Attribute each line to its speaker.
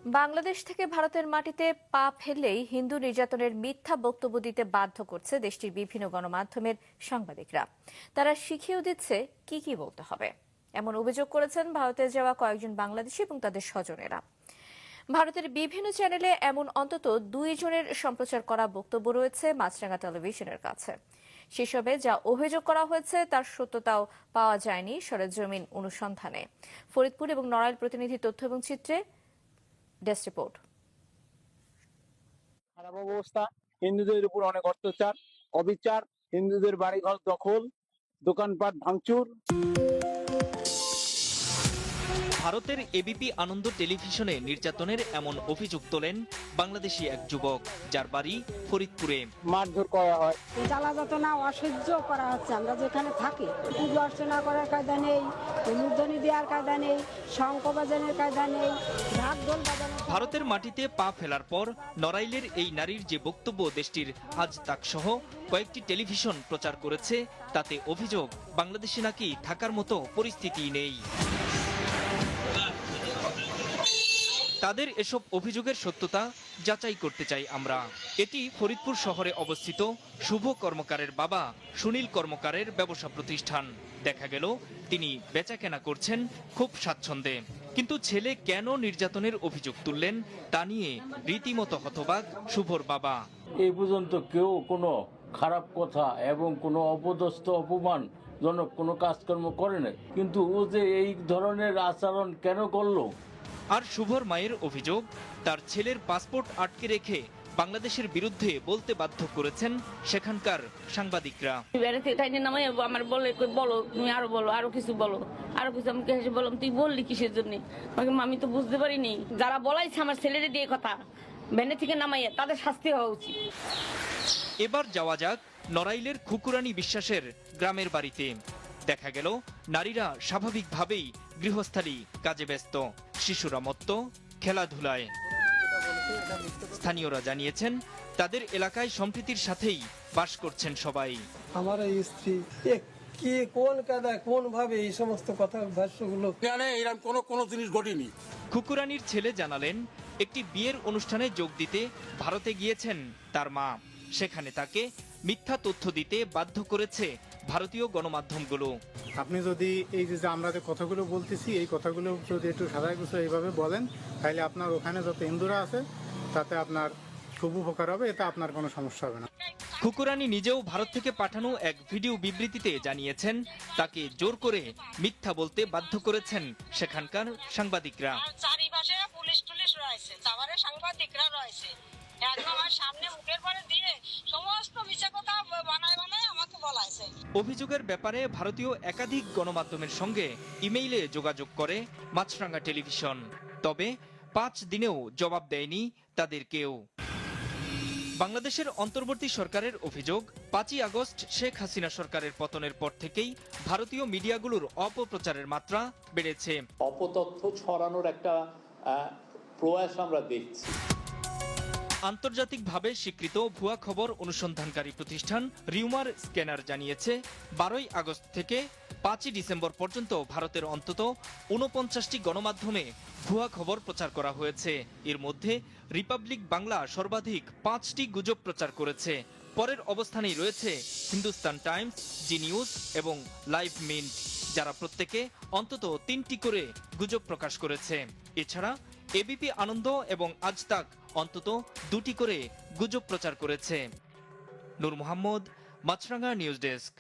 Speaker 1: বাংলাদেশ থেকে ভারতের মাটিতে পা ফেললেই হিন্দু নির্যাতনের মিথ্যা বক্তব্য দিতে বাধ্য করছে দেশটির বিভিন্ন গণমাধ্যমের সাংবাদিকরা। তারা শিখিয়েও দিচ্ছে কি কি বলতে হবে, এমন অভিযোগ করেছেন ভারতে যাওয়া কয়েকজন বাংলাদেশি এবং তাদের স্বজনেরা। ভারতের বিভিন্ন চ্যানেলে এমন অন্তত 2 জনের সম্প্রচার করা বক্তব্য রয়েছে মাছরাঙা টেলিভিশনের কাছে। সেসবে যা অভিযোগ করা হয়েছে তার সত্যতাও পাওয়া যায়নি সরেজমিন অনুসন্ধানে। ফরিদপুর এবং নড়াইল প্রতিনিধি তথ্য এবং চিত্রে ডেস্ক রিপোর্ট।
Speaker 2: খারাপ অবস্থা, হিন্দুদের উপর অনেক অত্যাচার, অবিচার, হিন্দুদের বাড়িঘর দখল, দোকানপাট ভাঙচুর।
Speaker 3: ভারতের এবিপি আনন্দ টেলিভিশনে নির্যাতনের এমন অভিযোগ তোলেন বাংলাদেশি এক যুবক, যার বাড়ি ফরিদপুরে।
Speaker 2: মারধর করা হয়,
Speaker 4: জ্বালা যন্ত্রণা অসহ্য করা হচ্ছে। আমরা যেখানে থাকি পুজো অর্চনা করার কায়দা নেই, মূর্ধনি দেওয়ার কায়দা নেই, শঙ্খ বাজানোর কায়দা নেই, ঢাক ঢোল বাজানো।
Speaker 3: ভারতের মাটিতে পা ফেলার পর নড়াইলের এই নারীর যে বক্তব্য দেশটির আজ তাক সহ কয়েকটি টেলিভিশন প্রচার করেছে, তাতে অভিযোগ বাংলাদেশে নাকি থাকার মতো পরিস্থিতি নেই। তাদের এসব অভিযোগের সত্যতা যাচাই করতে চাই আমরা। এটি ফরিদপুর শহরে অবস্থিত শুভ কর্মকারের বাবা সুনীল কর্মকারের ব্যবসা প্রতিষ্ঠান। দেখা গেল তিনি বেচাকেনা করছেন খুব স্বাচ্ছন্দ্যে, কিন্তু ছেলে কেন নির্যাতনের অভিযোগ তুললেন তা নিয়ে রীতিমতো হতবাক শুভর বাবা।
Speaker 5: এই পর্যন্ত কেউ কোনো খারাপ কথা এবং কোনো অপদস্থ অপমানজনক কোনো কাজকর্ম করে না, কিন্তু ও যে এই ধরনের আচরণ কেন করলো।
Speaker 3: আর শুভর মায়ের অভিযোগ, তার ছেলের পাসপোর্ট আটকে রেখে বাংলাদেশের বিরুদ্ধে বলতে বাধ্য করেছেন সেখানকার সাংবাদিকরা।
Speaker 6: আমার বলে বলো, তুমি আরো বলো, আরো কিছু বলো, আরো কিছু। আমি হেসে বললাম, তুই বললি কিসের জন্য? আমি তো বুঝতে পারিনি। যারা বলাইছে আমার ছেলেরে দিয়ে কথা, ভ্যানে থেকে নামাইয়া তাদের শাস্তি হওয়া উচিত।
Speaker 3: এবার যাওয়া যাক নড়াইলের খুকুরানী বিশ্বাসের গ্রামের বাড়িতে। দেখা গেল নারীরা স্বাভাবিকভাবেই গৃহস্থালী কাজে ব্যস্ত, শিশুরা মত্ত খেলাধুলায়। স্থানীয়রা জানিয়েছেন তাদের এলাকায় সম্প্রীতির সাথেই বাস করছেন সবাই।
Speaker 7: আমার এই স্ত্রী কি কোন কাদায় কোন ভাবে এই সমস্ত কথা ভাষ্যগুলো
Speaker 8: এরকম কোনো জিনিস ঘটেনি।
Speaker 3: খুকুরানীর ছেলে জানালেন, একটি বিয়ের অনুষ্ঠানে যোগ দিতে ভারতে গিয়েছেন তার মা। সেখানে তাকে মিথ্যা তথ্য দিতে বাধ্য করেছে ভারতীয় গণমাধ্যমগুলো।
Speaker 9: আপনি যদি এই যে আমরা যে কথাগুলো বলতেছি এই কথাগুলো যদি একটু সাদায় গুছো এইভাবে বলেন, তাহলে আপনার ওখানে যত হিন্দুরা আছে তাতে আপনার খুব উপকার হবে, এতে আপনার কোনো সমস্যা হবে না।
Speaker 3: খুকুরানী নিজেও ভারত থেকে পাঠানো এক ভিডিও বিবৃতিতে জানিয়েছেন তাকে জোর করে মিথ্যা বলতে বাধ্য করেছেন সেখানকার সাংবাদিকরা।
Speaker 10: চারিপাশে পুলিশ টুলিশ রয়েছে, তারপরে সাংবাদিকরা রয়েছে, একদম আমার সামনে মুখের পরে দিয়ে সমস্ত মিথ্যা কথা বানায় বানায় আমাকে বলাইছে।
Speaker 3: অভিযোগের ব্যাপারে ভারতীয় একাধিক গণমাধ্যমের সঙ্গে ইমেইলে যোগাযোগ করে মাছরাঙা টেলিভিশন, তবে 5 দিনেও জবাব দেয়নি তাদের কেউ। বাংলাদেশের অন্তর্বর্তী সরকারের অভিযোগ, 5ই আগস্ট শেখ হাসিনা সরকারের পতনের পর থেকেই ভারতীয় মিডিয়াগুলোর অপপ্রচারের মাত্রা বেড়েছে।
Speaker 11: অপতথ্য ছড়ানোর একটা প্রয়াস আমরা দেখছি।
Speaker 3: আন্তর্জাতিকভাবে স্বীকৃত ভুয়া খবর অনুসন্ধানকারী প্রতিষ্ঠান রিউমার স্ক্যানার জানিয়েছে, 12ই আগস্ট থেকে 5ই ডিসেম্বর পর্যন্ত ভারতের অন্তত 49টি গণমাধ্যমে ভুয়া খবর প্রচার করা হয়েছে। এর মধ্যে রিপাবলিক বাংলা সর্বাধিক 5টি গুজব প্রচার করেছে। পরের অবস্থানেই রয়েছে হিন্দুস্তান টাইমস, জি নিউজ এবং লাইভ মিন্ট, যারা প্রত্যেকে অন্তত 3টি করে গুজব প্রকাশ করেছে। এছাড়া এবিপি আনন্দ এবং আজ তাক অন্তত 2টি করে গুজব প্রচার করেছে। নূর মোহাম্মদ, মাছরাঙা নিউজ ডেস্ক।